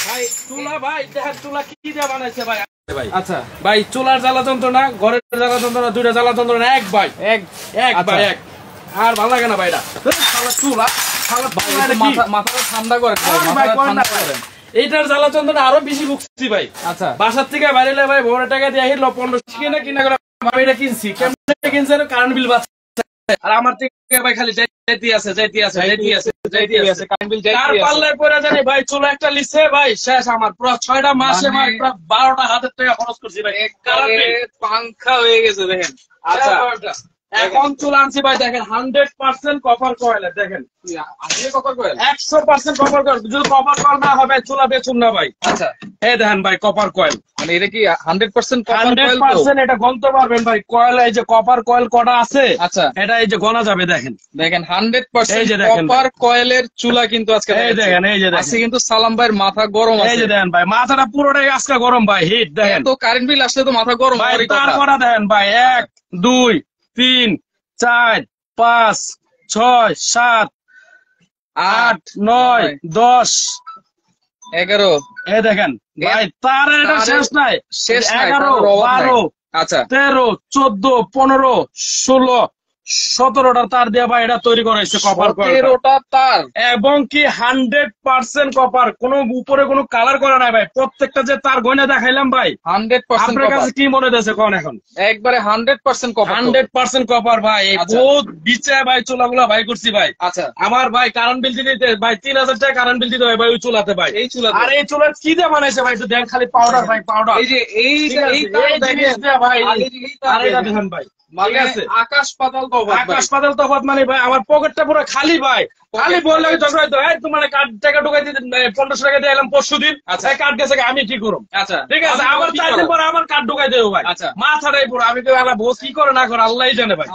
ভাই চুলা ভাই দেখেন চুলা কি দিয়ে বানাইছে ভাই। আচ্ছা ভাই চুলার জ্বালা যন্ত্রণা, ঘরের জ্বালা যন্ত্রণা, দুইটা জ্বালা যন্ত্রণা এক ভাই, এক ভাই এক। আর ভালো লাগে না ভাই এটা চুলা, মাথাটা ঠান্ডা করে এইটার জ্বালা যন্ত্রণা আরো বেশি ভুগছি ভাই। আচ্ছা বাসার থেকে বাইরে ভাই বড় টাকা দিয়ে হিল 1500 কিনা কিনা করে ভাই এটা কিনছি, কেমন কিনছে কারেন্ট বিল বাঁচছে। আর আমার থেকে ভাই খালি যাইতে আছে কারেন্ট বিল যাইতে আছে। পাল্লার পরে জানি ভাই চুলা একটা লিছে ভাই শেষ আমার পুরো 6টা মাসে ভাই পুরো 12টা হাজার টাকা খরচ করছি ভাই, পাংখা হয়ে গেছে দেখেন। আচ্ছা এখন চুলা আনছি ভাই দেখেন 100% কপার কয়েল, দেখেন 100% কপার কয়েল। যদি কপার কয়েল না হবে চুলা বেচুন না ভাই। আচ্ছা এই দেখেন ভাই কপার কয়েল, মানে এটা কি 100% কপার কয়েল? 100% এটা গণতে পারবেন ভাই। কয়েল এই যে কপার কয়েল কটা আছে, আচ্ছা এটা এই যে গণা যাবে। দেখেন 100% কপার কয়েলের চুলা কিন্তু আজকে এই দেখেন, এই যে আজকে কিন্তু সালাম ভাইয়ের মাথা গরম আছে। এই যে দেখেন ভাই মাথাটা পুরোটাই আজকে গরম ভাই, হিট দেখেন। তো কারেন্ট বিল আসলে তো মাথা গরম হয়। তারপরে দেখেন ভাই 1 2 3 4 5 6 7 8 9 10 11 এই দেখেন ভাই তার এটা শেষ নাই, 11 12 আচ্ছা 13 14 15 16 17টা তার দিয়ে ভাই এটা তৈরি করা হয়েছে কপার কয়েল। 17টা তার এবং কি 100% কপার, কোন উপরে কোনো কালার করা নাই ভাই। প্রত্যেকটা যে তার গয়না দেখাইলাম ভাই 100%। আপনার কাছে কি মনে হচ্ছে কোন? এখন একবারে 100% কপার, 100% কপার ভাই। বহুত বিচে ভাই চুলাগুলা ভাই করছি ভাই। আচ্ছা আমার ভাই কারেন্ট বিল দিতে ভাই 3000 টাকা কারেন্ট বিল দিতে হয় ভাই ওই চুলাতে ভাই। এই চুলা আর এই চুলা কি দিয়ে বানাইছে ভাই একটু দেন, খালি পাউডার ভাই পাউডার। এই যে এই জিনিস দিয়ে ভাই আর এটা দেখেন ভাই আকাশ পাতাল তফাৎ মানে ভাই আমার পকেটটা পুরো খালি ভাই। খালি বললে ঝগড়া হইতো, তোমার টাকা ঢুকাই দিতে 1500 টাকা দিয়ে এলাম পরশু দিন, কার্ড গেছে আমি কি করব? আচ্ছা ঠিক আছে আবার 4 দিন পরে আমার কার্ড ঢুকাই দেবো ভাই। মাথাটাই পুরো আমি তো এলা বস কি করে না করে আল্লাহই জানে ভাই।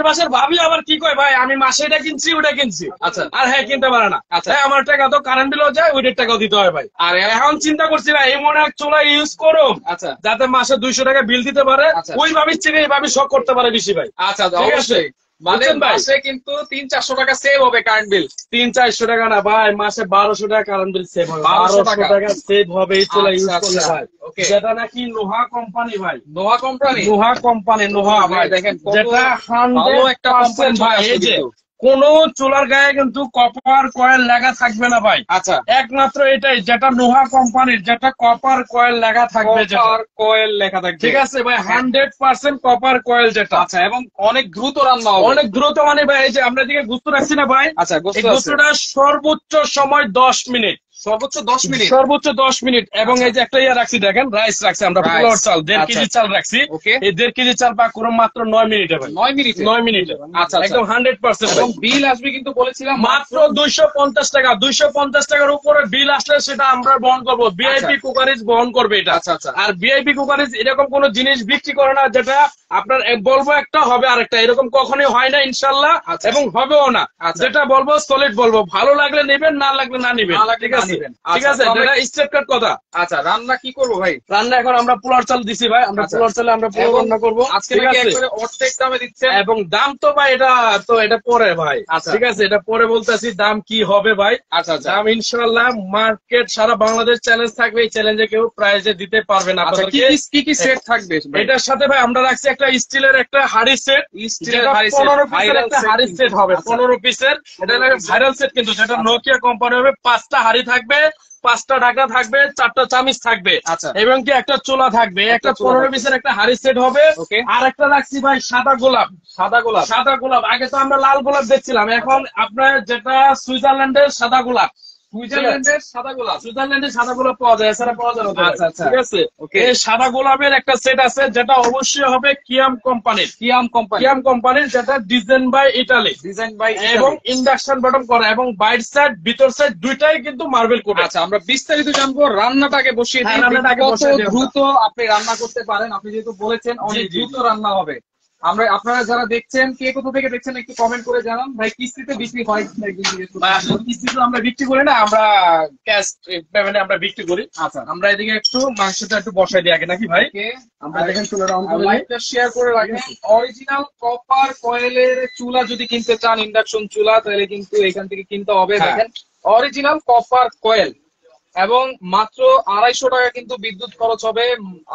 পাশের ভাবি আবার কি কয় ভাই আমি মাসে এটা কিনছি ওটা কিনছি। আচ্ছা আর হ্যাঁ কিনতে পারে না। আচ্ছা আমার টাকা তো কারেন্ট বিলও যায়, ওইটার টাকাও দিতে হয় ভাই। আর এখন চিন্তা করছি ভাই এমন এক চুলা ইউজ করো আচ্ছা যাতে মাসে 200 টাকা বিল দিতে পারে, ওই ভাবির চেয়ে এই ভাবি শখ করতে পারে বেশি ভাই। আচ্ছা অবশ্যই মানে মাসে কিন্তু 300-400 টাকা সেভ হবে কারেন্ট বিল। 300-400 টাকা না ভাই, মাসে 1200 টাকা কারেন্ট বিল সেভ হবে। 1200 টাকা সেভ হবে এই চুলা ইউজ করলে ভাই। যেটা নাকি নোহা কোম্পানি ভাই, নোহা কোম্পানি ভাই দেখেন যেটা 100% ভাই। এই যে কোন চুলার গায়ে কিন্তু কপার কয়েল লেখা থাকবে না ভাই। আচ্ছা একমাত্র এটাই যেটা নোহা কোম্পানির, যেটা কপার কয়েল লেখা থাকবে, কপার কয়েল লেখা থাকবে। ঠিক আছে ভাই 100% কপার কয়েল যেটা। আচ্ছা এবং অনেক দ্রুত রান্না হবে, অনেক দ্রুত মানে ভাই এই যে আমরা দিকে গুস্ত রাখছি না ভাই। আচ্ছা গুস্তটা সর্বোচ্চ সময় 10 মিনিট, সর্বোচ্চ 10 মিনিট। এবং এই যে একটা ইয়া রাখছি দেখেন রাইস রাখছি আমরা পোলাও চাল 1.5 কেজি চাল রাখছি। এই 1.5 কেজি চাল পাক করে মাত্র 9 মিনিটে ভাই। 9 মিনিটে আচ্ছা একদম 100%। এবং বিল আসবে কিন্তু বলেছিলাম মাত্র 250 টাকা। 250 টাকার উপরে বিল আসলে সেটা আমরা বহন করব, ভিআইপি কুকারিজ বহন করবে এটা। আচ্ছা আচ্ছা আর ভিআইপি কুকারিজ এরকম কোন জিনিস বিক্রি করে না যেটা আপনার বলবো একটা হবে আরেকটা, এরকম কখনোই হয় না ইনশাআল্লাহ এবং হবেও না। যেটা বলবো সলিড বলবো, ভালো লাগলে নেবেন না লাগলে না নেবেন। ঠিক আছে ঠিক আছে এটা স্টেপ কাট কথা। আচ্ছা রান্না কি করব ভাই? রান্না এখন আমরা পোলার চাল দিছি ভাই, আমরা পোলার চালে আমরা পোলাও রান্না করব আজকে। নাকি একবারে অর্ধেক দামে দিচ্ছেন এবং দাম তো ভাই এটা পরে ভাই। ঠিক আছে এটা পরে বলতেছি দাম কি হবে ভাই। আচ্ছা দাম ইনশাআল্লাহ মার্কেট সারা বাংলাদেশ চ্যালেঞ্জ থাকবে, এই চ্যালেঞ্জে কেউ প্রাইজে দিতে পারবে না। কি সেট থাকবে এটার সাথে ভাই? আমরা রাখছি একটা স্টিলের একটা হাড়ি সেট, স্টিলের হাড়ি সেট 15 পিসের একটা হাড়ি সেট হবে, 15 পিসের। এটা ভাইরাল সেট কিন্তু যেটা নোকিয়া কোম্পানি হবে। 5টা হাড়ি থাকবে, 5টা ঢাকা থাকবে, 4টা চামিচ থাকবে এবং কি একটা চুলা থাকবে। একটা 15 পিসের একটা হাড়ি সেট হবে। আর একটা রাখছি ভাই সাদা গোলাপ। আগে তো আমরা লাল গোলাপ দেখছিলাম, এখন আপনার যেটা সুইজারল্যান্ডের সাদা গোলাপ, সুইজারল্যান্ডের সাদা গোলাপ পাওয়া যায়, এছাড়া পাওয়া যায় না। আচ্ছা ঠিক আছে এই সাদা গোলাপের একটা সেট আছে যেটা অবশ্যই হবে কিয়াম কোম্পানির, যেটা ডিজাইন বাই ইটালি এবং ইন্ডাকশন বটম করা এবং বাইর সাইড ভিতর সাইড দুইটাই কিন্তু মার্বেল কোট। আচ্ছা আমরা বিস্তারিত জানবো, রান্নাটাকে বসিয়ে দিই। কত দ্রুত আপনি রান্না করতে পারেন? আপনি যেহেতু বলেছেন অনেক দ্রুত রান্না হবে। আপনারা যারা দেখছেন কে কোথা থেকে দেখছেন একটু কমেন্ট করে জানান। ভাই কিস্তিতে বিক্রি হয়? কিস্তিতে আমরা বিক্রি করি না, আমরা ক্যাশ পেমেন্টে আমরা বিক্রি করি। আচ্ছা আমরা এদিকে একটু মাংসটা একটু বসাই দিই আগে নাকি ভাই? আমরা দেখেন চুলাটা অন করে লাইটটা শেয়ার করে রাখেন। অরিজিনাল কপার কয়েলের চুলা যদি কিনতে চান, ইন্ডাকশন চুলা, তাহলে কিন্তু এখান থেকে কিনতে হবে। দেখেন অরিজিনাল কপার কয়েল এবং মাত্র 250 টাকা কিন্তু বিদ্যুৎ খরচ হবে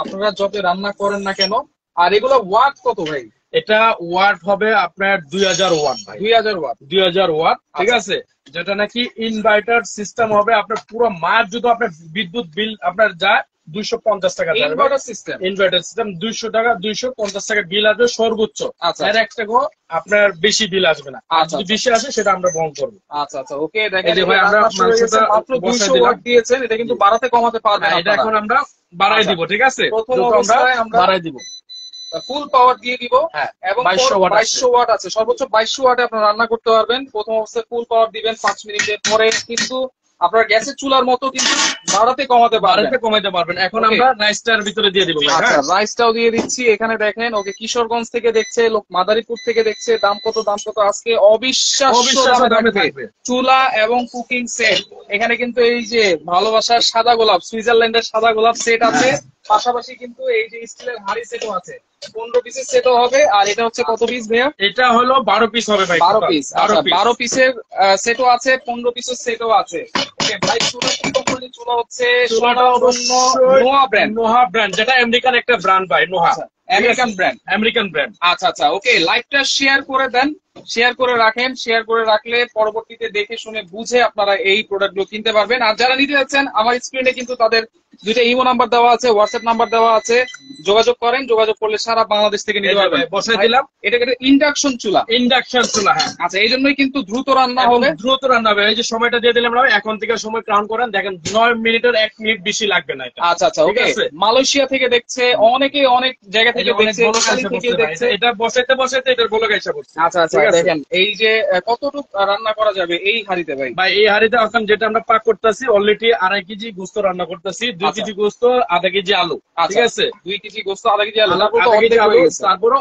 আপনারা যত রান্না করেন না কেন। আর এগুলো ওয়াট কত ভাই? এটা ওয়াট হবে আপনার 2000 ওয়াট ভাই। 2000 ওয়াট। 2000 ওয়াট, ঠিক আছে। যেটা নাকি ইনভার্টার সিস্টেম হবে। আপনার পুরো মাস যদি আপনার বিদ্যুৎ বিল আপনার যায় 250 টাকা। ইনভার্টার সিস্টেম, ইনভার্টার সিস্টেম 200 টাকা 250 টাকা বিল আসবে সর্বোচ্চ। আচ্ছা, এর একটা আপনার বেশি বিল আসবে না। যদি বেশি আসে সেটা আমরা বহন করবো। আচ্ছা আচ্ছা, ওকে। দেখেন যে ভাই আমরা মাত্র 200 ওয়াট দিয়েছেন, এটা কিন্তু বাড়াতে কমাতে পারবেন না। এটা এখন আমরা বাড়াই দিব, ঠিক আছে। প্রথম অবস্থায় আমরা বাড়াই দিব, ফুল পাওয়ার দিয়ে দিব। এবং 2200 ওয়াট আছে, সর্বোচ্চ 2200 ওয়াটে আপনারা রান্না করতে পারবেন। প্রথম অবস্থায় ফুল পাওয়ার দিবেন 5 মিনিটের পরে কিন্তু আপনার গ্যাসের চুলার মতো কিন্তু বাড়াতে কমাতে পারবেন। এখন আমরা রাইসটার ভিতরে দিয়ে দিব। আচ্ছা, রাইসটাও দিয়ে দিচ্ছি। এখানে দেখেন, ওকে, কিশোরগঞ্জ থেকে দেখছে, লোক মাদারীপুর থেকে দেখছে। দাম কত আজকে অবিশ্বাস্য দামে থাকবে চুলা এবং কুকিং সেট। এখানে কিন্তু এই যে ভালোবাসার সাদা গোলাপ, সুইজারল্যান্ডের সাদা গোলাপ সেট আছে। পাশাপাশি কিন্তু এই যে স্টিলের হাড়ি সেটও আছে, 15 পিসের সেটও হবে। আর এটা হচ্ছে কত পিস ভাইয়া? এটা হলো 12 পিস হবে ভাই। 12 পিস। আচ্ছা, 12 পিসের সেটও আছে, 15 পিসের সেটও আছে। ওকে ভাই, চুলা কি কোম্পানি? চুলা হচ্ছে নোহা ব্র্যান্ড। নোহা ব্র্যান্ড, যেটা আমেরিকান একটা ব্র্যান্ড ভাই। Noha American brand. আচ্ছা আচ্ছা, ওকে। লাইভটা শেয়ার করে দেন, শেয়ার করে রাখেন। শেয়ার করে রাখলে পরবর্তীতে দেখে শুনে বুঝে আপনারা এই প্রোডাক্টগুলো কিনতে পারবেন। আর যারা নিতে যাচ্ছেন, আমার স্ক্রিনে কিন্তু তাদের 2টা ইমো নাম্বার দেওয়া আছে, হোয়াটসঅ্যাপ নাম্বার দেওয়া আছে। যোগাযোগ করেন, যোগাযোগ করলে সারা বাংলাদেশ থেকে নিতে পারবেন। বসাই দিলাম। এটা কিন্তু ইন্ডাকশন চুলা। হ্যাঁ। আচ্ছা, এই জন্যই কিন্তু দ্রুত রান্না হবে। এই যে সময়টা দিয়ে দিলাম আমরা, এখন থেকে সময় কাউন্ট করেন। দেখেন 9 মিনিটের 1 মিনিট বেশি লাগবে না এটা। আচ্ছা আচ্ছা, ওকে। মালয়েশিয়া থেকে দেখছে, অনেকে অনেক জায়গা থেকে দেখছে। এটা বসাইতে এটার বলে গাইসা করছে। আচ্ছা আচ্ছা, দেখেন এই যে কতটুকু রান্না করা যাবে এই হাঁড়িতে ভাই? এই হাঁড়িতে এখন যেটা আমরা পাক করতেছি, অলরেডি 2.5 কেজি গোস্ত রান্না করতেছি। 2 কেজি গোস্ত, 1/2 কেজি আলু, ঠিক আছে। 2 কেজি গোস্ত, 1/2 কেজি আলু, তারপরে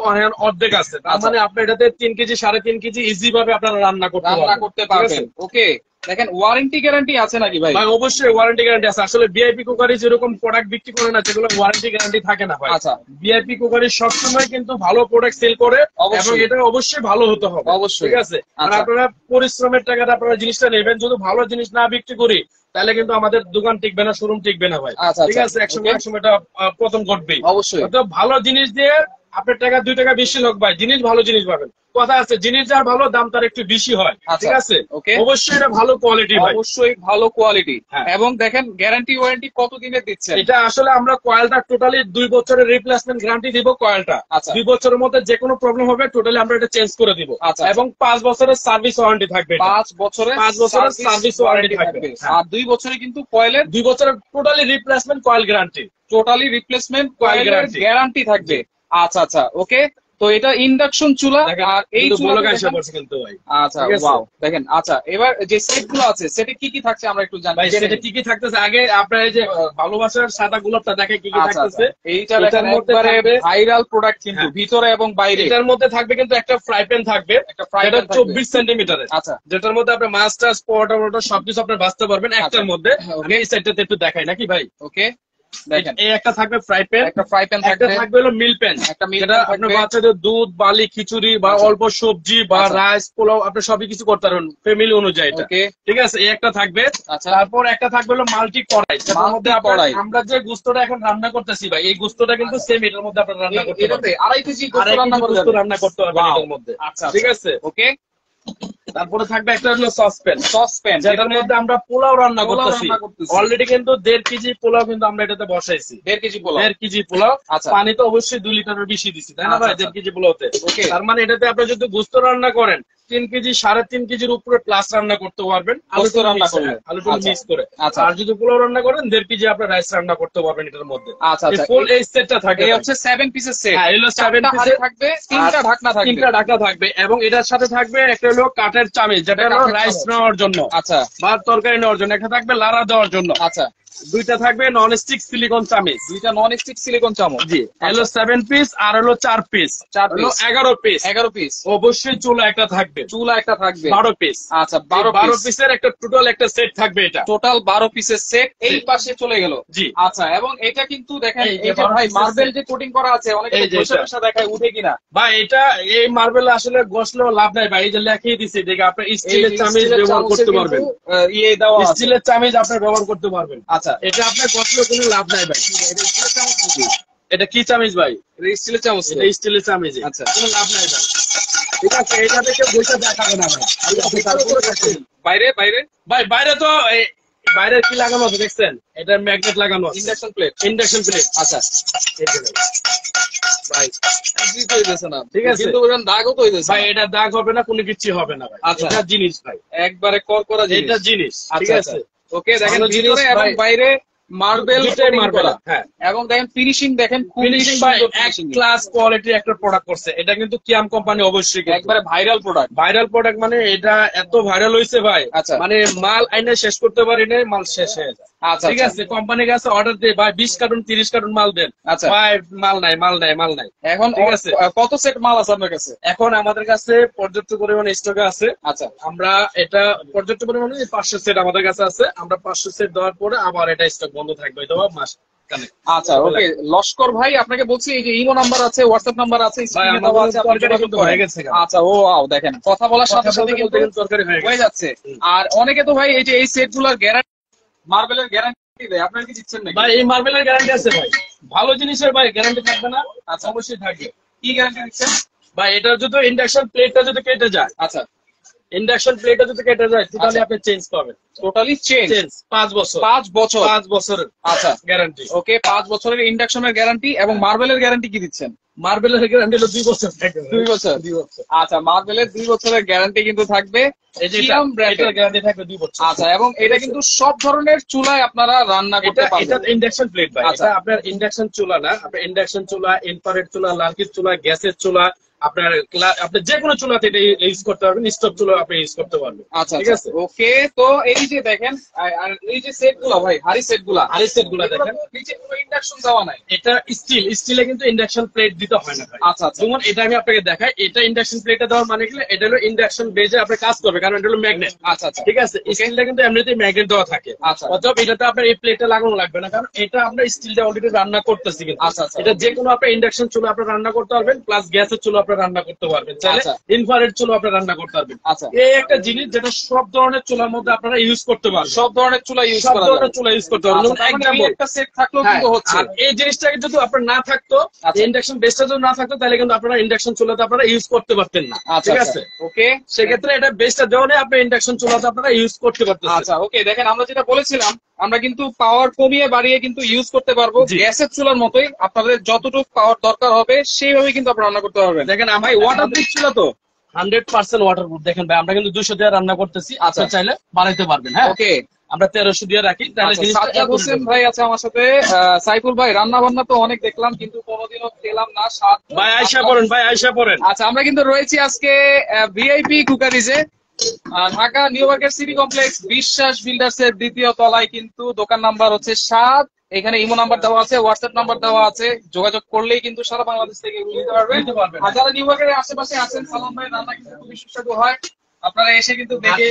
অর্ধেক আছে। তার মানে আপনি এটাতে 3 কেজি 3.5 কেজি ইজি ভাবে আপনারা রান্না করতে পারবেন। ওকে, দেখেন ওয়ারেন্টি গ্যারান্টি আছে নাকি ভাই? ভাই অবশ্যই ওয়ারেন্টি গ্যারান্টি আছে। আসলে ভিআইপি কুকারি যেরকম প্রোডাক্ট বিক্রি করে না, যেগুলো ওয়ারেন্টি গ্যারান্টি থাকে না ভাই। আচ্ছা, ভিআইপি কুকারি সবসময় কিন্তু ভালো প্রোডাক্ট সেল করে, এবং এটা অবশ্যই ভালো হতে হবে, অবশ্যই, ঠিক আছে। আর আপনারা পরিশ্রমের টাকাটা আপনারা জিনিসটা নেবেন। যদি ভালো জিনিস না বিক্রি করি তাহলে কিন্তু আমাদের দোকান টিকবে না, শোরুম টিকবে না ভাই, ঠিক আছে। একসময় এটা প্রথম ঘটবেই। অবশ্যই ভালো জিনিস দিয়ে আপনার টাকা 2 টাকা বেশি লোক ভাই, জিনিস ভালো জিনিস পাবেন। কথা আছে, জিনিস যার ভালো দাম তার একটু বেশি হয়, ঠিক আছে। অবশ্যই এটা ভালো কোয়ালিটি ভাই, অবশ্যই ভালো কোয়ালিটি। এবং দেখেন গ্যারান্টি ওয়ারেন্টি কত দিনের দিচ্ছে? এটা আসলে আমরা কয়েলটা টোটালি 2 বছরের রিপ্লেসমেন্ট গ্যারান্টি দিব। কয়েলটা 2 বছরের মধ্যে যে কোনো প্রবলেম হবে টোটালি আমরা এটা চেঞ্জ করে দিব। এবং 5 বছরের সার্ভিস ওয়ারেন্টি থাকবে। 5 বছরের সার্ভিস ওয়ারেন্টি থাকবে। আর 2 বছরে কিন্তু কয়েলের 2 বছরের totally replacement coil guarantee, totally replacement coil guarantee থাকবে। আচ্ছা আচ্ছা, ওকে। তো এটা ইন্ডাকশন চুলা। আর এই চুলা কিন্তু ভাই, আচ্ছা, ওয়াও, দেখেন। আচ্ছা, এবার যে সেট গুলো আছে, সেটে কি কি থাকছে আমরা একটু জানি। সেটে কি কি থাকতেছে আগে আপনার এই যে ভালোবাসার সাদা গোলাপটা দেখে কি কি থাকতেছে। এইটা দেখেন একবারে ভাইরাল প্রোডাক্ট কিন্তু, ভিতরে এবং বাইরে। এটার মধ্যে থাকবে কিন্তু একটা ফ্রাই প্যান থাকবে, একটা ফ্রাই প্যান 24 সেন্টিমিটারের। আচ্ছা, যেটার মধ্যে আপনি মাছ টাছ পরোটা সবকিছু আপনি ভাজতে পারবেন একটার মধ্যে। আমি এই সাইডটাতে একটু দেখাই নাকি ভাই? ওকে, দেখেন এই একটা থাকবে ফ্রাই প্যান, একটা ফ্রাই প্যান থাকবে, একটা থাকবে হলো মিল প্যান, যেটা আপনার বাচ্চাদের দুধ, বালি, খিচুড়ি বা অল্প সবজি বা রাইস, পোলাও আপনি সবই কিছু করতে পারবেন ফ্যামিলি অনুযায়ী, ঠিক আছে। এই একটা থাকবে। তারপর একটা থাকবে হলো মাল্টি কড়াই, যেটার মধ্যে আমরা যে গোস্তটা এখন রান্না করতেছি ভাই, এই গোস্তটা কিন্তু সেম এটার মধ্যে আপনারা রান্না করতে পারবেন। 2.5 কেজি গোস্ত রান্না করতে পারবেন এটার মধ্যে, ঠিক আছে। ওকে, তারপরে থাকবে একটা হলো সসপ্যান, যেটার মধ্যে আমরা পোলাও রান্না করতেছি। অলরেডি কিন্তু 1.5 কেজি পোলাও কিন্তু আমরা এটাতে বসাইছি। 1.5 কেজি পোলাও। পানি তো অবশ্যই 2 লিটারের বেশি দিছি, তাই না ভাই? 1.5 কেজি পোলাওতে। তার মানে এটাতে আপনি যদি গোস্ত রান্না করেন 3 কেজি 3.5 কেজির উপরে প্লাস রান্না করতে পারবেন, আলু রান্না করলে, আলুটা মিক্স করে। আর যদি পোলাও রান্না করেন 1.5 কেজি আপনি রাইস রান্না করতে পারবেন এটার মধ্যে। ফুল এই সেটটা থাকে। এই হচ্ছে 7 পিসের সেট। হ্যাঁ, এলো 7 পিসের থাকবে, 3টা ঢাকনা থাকবে, 3টা ঢাকনা থাকবে। এবং এটার সাথে থাকবে একটা হলো কাঠের চামচ, যেটা হলো রাইস নেওয়ার জন্য, আচ্ছা, বা তরকারি নেওয়ার জন্য। একটা থাকবে লাড়া দেওয়ার জন্য, আচ্ছা। দুইটা থাকবে নন স্টিক সিলিকন চামিচ, দুইটা নন স্টিক সিলিকন চামচ। জি, হলো 7 পিস আর হলো 4 পিস, 11 পিস। 11 পিস। অবশ্যই চুলা একটা থাকবে, চুলা একটা থাকবে 12 পিস। আচ্ছা 12 পিসের একটা টোটাল একটা সেট থাকবে, এটা টোটাল 12 পিসের সেট এই পাশে চলে গেল। জি আচ্ছা, এবং এটা কিন্তু দেখেন এই যে ভাই মার্বেল যে কোটিং করা আছে, অনেকে ঘষা দেখায় উঠে কিনা ভাই, এটা এই মার্বেল আসলে ঘষলেও লাভ নাই ভাই, এই যে লেখিয়ে দিছি দেখে আপনি স্টিলের চামিচ ব্যবহার করতে পারবেন, ইয়ে দেওয়া আছে, স্টিলের চামিচ আপনি ব্যবহার করতে পারবেন। আচ্ছা, এটা আপনার ঘষলেও কোনো লাভ নাই ভাই। এটা কি চামিচ ভাই? স্টিলের চামচ, এটা স্টিলের চামিচ। আচ্ছা, কোনো লাভ নাই ভাই, ঠিক আছে? এটা দেখে বইটা দেখাবে না ভাই। বাইরে বাইরে ভাই, বাইরে তো বাইরে কি লাগানো আছে দেখছেন? এটা ম্যাগনেট লাগানো আছে, ইন্ডাকশন প্লেট। Induction plate. আচ্ছা ভাই ঠিক হইতেছে না, ঠিক আছে, কিন্তু ওখানে দাগও তো হইতেছে ভাই। এটা দাগ হবে না, কোনো কিছু হবে না ভাই। আচ্ছা, এটা জিনিস ভাই, একবারে কর করা জিনিস, এটা জিনিস, ঠিক আছে? ওকে, দেখেন ভিতরে এবং বাইরে মার্বেল মার্বেল, হ্যাঁ। এবং দেখেন ফিনিশিং দেখেন, ফিনিশিং ভাই এক ক্লাস কোয়ালিটির একটা প্রোডাক্ট করছে। এটা কিন্তু কিয়াম কোম্পানি, অবশ্যই একবারে ভাইরাল প্রোডাক্ট। ভাইরাল প্রোডাক্ট মানে এটা এত ভাইরাল হইছে ভাই, আচ্ছা, মানে মাল আইনে শেষ করতে পারি না, মাল শেষ হয়ে যায়। আচ্ছা, ঠিক আছে, কোম্পানির কাছে অর্ডার দিয়ে ভাই 20 কার্টুন 30 কার্টুন মাল দেন, আচ্ছা ভাই মাল নাই, মাল নাই, মাল নাই। এখন ঠিক আছে, কত সেট মাল আছে আপনার কাছে? এখন আমাদের কাছে পর্যাপ্ত পরিমাণে স্টকে আছে। আচ্ছা, আমরা এটা পর্যাপ্ত পরিমাণে 500 সেট আমাদের কাছে আছে। আমরা 500 সেট দেওয়ার পরে আবার এটা স্টক বন্ধ থাকবে, এটা মাস। আচ্ছা, ওকে লস্কর ভাই, আপনাকে বলছি এই যে ইমো নাম্বার আছে, হোয়াটসঅ্যাপ নাম্বার আছে, স্ক্রিনে দেওয়া আছে, আপনি যোগাযোগ করেন। আচ্ছা, ও ওয়াও, দেখেন কথা বলার সাথে সাথে কিন্তু তরকারি হয়ে যাচ্ছে। আর অনেকে তো ভাই এই যে এই সেটগুলোর গ্যারান্টি, মার্বেলের গ্যারান্টি দেয়, আপনারা কি দিচ্ছেন নাকি? ভাই এই মার্বেলের গ্যারান্টি আছে ভাই, ভালো জিনিসের ভাই গ্যারান্টি থাকবে না? আচ্ছা, অবশ্যই থাকবে। কি গ্যারান্টি দিচ্ছেন ভাই? এটা যদি ইন্ডাকশন প্লেটটা যদি কেটে যায়, আচ্ছা, ইন্ডাকশন প্লেটটা যদি কেটে যায়, তাহলে আপনি চেঞ্জ পাবেন, টোটালি চেঞ্জ। 5 বছর, 5 বছর, 5 বছরের আচ্ছা গ্যারান্টি। ওকে, 5 বছরের ইন্ডাকশনের গ্যারান্টি। এবং মার্বেলের গ্যারান্টি কি দিচ্ছেন? মার্বেলের গ্যারান্টি হলো 2 বছর থাকবে। 2 বছর, 2 বছর। আচ্ছা, মার্বেলের 2 বছরের গ্যারান্টি কিন্তু থাকবে, এই যে এটার গ্যারান্টি থাকবে 2 বছর। আচ্ছা, এবং এটা কিন্তু সব ধরনের চুলায় আপনারা রান্না করতে পারবেন। এটা ইন্ডাকশন প্লেট ভাই, এটা আপনার ইন্ডাকশন চুলা না, আপনার ইন্ডাকশন চুলা, ইনফ্রারেড চুলা, লার্কির চুলা, গ্যাসের চুলা, আপনার আপনি যে কোনো চুলাতে এটা ইউজ করতে পারবেন, স্টোভ চুলা আপনি ইউজ করতে পারবেন। আচ্ছা, ঠিক আছে, ওকে। তো এই যে দেখেন, আর এই যে সেটগুলো ভাই, হাড়ি সেটগুলো দেখেন, নিচে কোনো ইন্ডাকশন দেওয়া নাই। এটা স্টিলে কিন্তু ইন্ডাকশন প্লেট দিতে হয় না ভাই। আচ্ছা, যেমন এটা আমি আপনাকে দেখাই, এটা ইন্ডাকশন প্লেটটা দেওয়ার মানে কি, এটা হলো ইন্ডাকশন বেজে আপনি কাজ করবে, কারণ এটা হলো ম্যাগনেট। আচ্ছা, ঠিক আছে, স্টিলটা কিন্তু এমনিতেই ম্যাগনেট দেওয়া থাকে। আচ্ছা, অতএব এটাতে আপনার এই প্লেটটা লাগানো লাগবে না, কারণ এটা আমরা স্টিলটা অলরেডি রান্না করতেছি কিন্তু। আচ্ছা, এটা যে কোনো আপনার ইন্ডাকশন চুলা আপনার রান্না করতে পারবেন, প্লাস গ্যাসের চুলা আপনার রান্না করতে পারবেন, ইনফ্রারেড চুলা আপনার রান্না করতে পারবেন। আচ্ছা, এই একটা জিনিস যেটা সব ধরনের চুলার মধ্যে আপনারা ইউজ করতে পারবেন, সব ধরনের চুলা ইউজ করা যাবে, সব ধরনের চুলা ইউজ করতে পারবেন। একটা সেট থাকলেও কিন্তু হচ্ছে। আর এই জিনিসটাকে যদি আপনার না থাকতো, ইন্ডাকশন বেসটা যদি না থাকতো, তাহলে কিন্তু আপনারা ইন্ডাকশন চুলাতে আপনারা ইউজ করতে পারতেন না। ঠিক আছে, ওকে, সেক্ষেত্রে এটা বেসটা দেওয়া নেই, আপনি ইন্ডাকশন চুলাতে আপনারা ইউজ করতে পারতেন। আচ্ছা, ওকে, দেখেন আমরা যেটা বলেছিলাম, আমরা কিন্তু পাওয়ার কমিয়ে বাড়িয়ে কিন্তু ইউজ করতে পারবো, গ্যাসের চুলার মতোই আপনাদের যতটুকু পাওয়ার দরকার হবে সেইভাবে কিন্তু আপনারা রান্না করতে পারবেন। দেখেন আমার ওয়াটার প্রুফ ছিল তো, 100% ওয়াটার প্রুফ। দেখেন ভাই, আমরা কিন্তু 200 দিয়ে রান্না করতেছি, আচ্ছা চাইলে বাড়াইতে পারবেন। হ্যাঁ, ওকে, আমরা 1300 দিয়ে রাখি। তাহলে সাজ্জাদ হোসেন ভাই আছে আমার সাথে। সাইফুল ভাই, রান্না বান্না তো অনেক দেখলাম, কিন্তু কোনোদিনও খেলাম না। ভাই আয়শা পড়েন, ভাই আয়শা পড়েন। আচ্ছা, আমরা কিন্তু রয়েছি আজকে ভিআইপি কুকারিজে, Dhaka New Market City Complex, Biswas builders এর 2য় তলায়। কিন্তু দোকান নাম্বার হচ্ছে 7। এখানে ইমো নাম্বার দেওয়া আছে, হোয়াটসঅ্যাপ নাম্বার দেওয়া আছে, যোগাযোগ করলেই কিন্তু সারা বাংলাদেশ থেকে নিতে পারবেন। আর যারা নিউ মার্কেটের আশেপাশে আছেন, সালাম ভাই রান্না কিন্তু খুবই সুস্বাদু হয়, আপনারা এসে কিন্তু দেখে